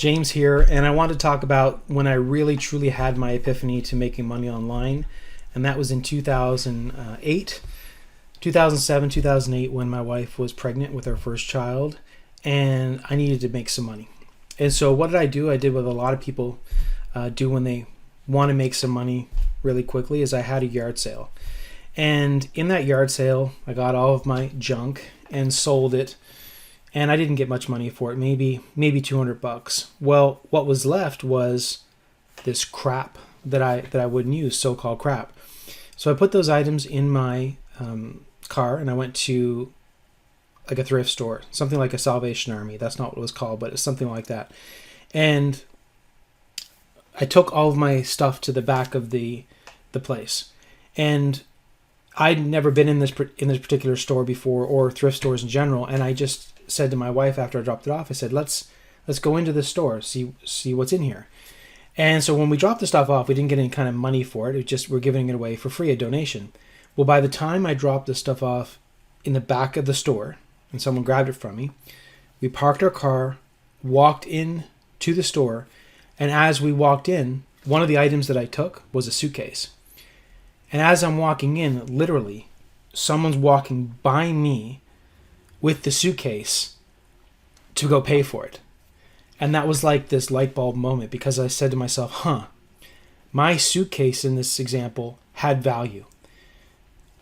James here, and I want to talk about when I really truly had my epiphany to making money online, and that was in 2008, 2007, 2008, when my wife was pregnant with our first child, and I needed to make some money. And so what did I do? I did what a lot of people do when they want to make some money really quickly, is I had a yard sale. And in that yard sale, I got all of my junk and sold it. And I didn't get much money for it, maybe $200. Well, what was left was this crap that I wouldn't use, so-called crap. So I put those items in my car, and I went to like a thrift store, something like a Salvation Army. That's not what it was called, but it's something like that. And I took all of my stuff to the back of the place, and I'd never been in this particular store before, or thrift stores in general, and I just said to my wife after I dropped it off, I said, let's go into the store, see what's in here. And so when we dropped the stuff off, we didn't get any kind of money for it. It just, we're giving it away for free, a donation. Well, by the time I dropped the stuff off in the back of the store and someone grabbed it from me, we parked our car, walked in to the store, and as we walked in, one of the items that I took was a suitcase. And as I'm walking in, literally, someone's walking by me with the suitcase to go pay for it. And that was like this light bulb moment, because I said to myself, my suitcase in this example had value.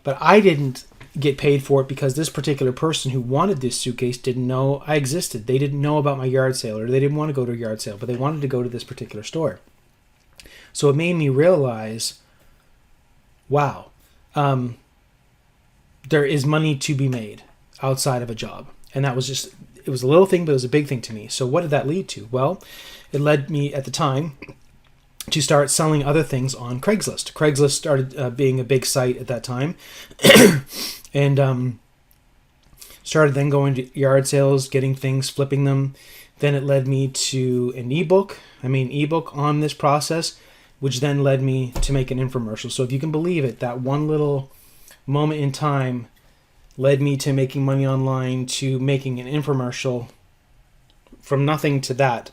But I didn't get paid for it because this particular person who wanted this suitcase didn't know I existed. They didn't know about my yard sale, or they didn't want to go to a yard sale, but they wanted to go to this particular store. So it made me realize, wow, there is money to be made outside of a job. And that was just, it was a little thing, but it was a big thing to me. So what did that lead to? Well, it led me at the time to start selling other things on Craigslist. Craigslist started being a big site at that time, and started then going to yard sales, getting things, flipping them. Then it led me to an ebook on this process, which then led me to make an infomercial. So if you can believe it, that one little moment in time led me to making money online, to making an infomercial, from nothing to that,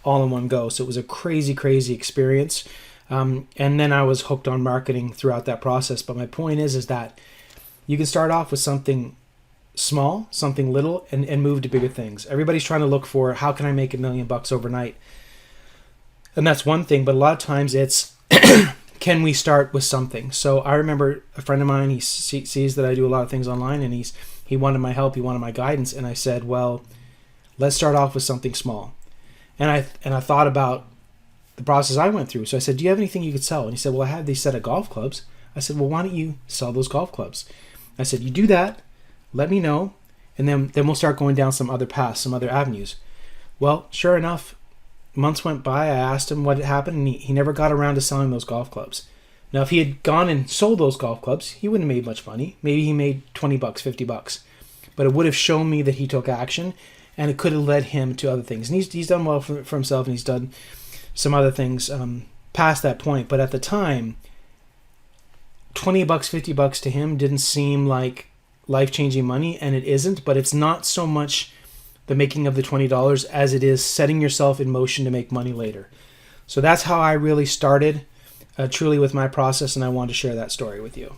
all in one go. So it was a crazy, crazy experience. And then I was hooked on marketing throughout that process. But my point is that you can start off with something small, something little, and move to bigger things. Everybody's trying to look for, how can I make $1 million overnight? And that's one thing, but a lot of times it's, can we start with something? So I remember a friend of mine, he sees that I do a lot of things online, and he wanted my help, he wanted my guidance, and I said, well, let's start off with something small. And I thought about the process I went through. So I said, do you have anything you could sell? And he said, well, I have these set of golf clubs. I said, well, why don't you sell those golf clubs? I said, you do that, let me know, and then we'll start going down some other paths, some other avenues. Well, sure enough, months went by. I asked him what had happened, and he never got around to selling those golf clubs. Now, if he had gone and sold those golf clubs, he wouldn't have made much money. Maybe he made $20, $50. But it would have shown me that he took action, and it could have led him to other things. And he's done well for himself, and he's done some other things past that point. But at the time, $20, $50 to him didn't seem like life-changing money, and it isn't. But it's not so much the making of the $20 as it is setting yourself in motion to make money later. So that's how I really started truly with my process, and I wanted to share that story with you.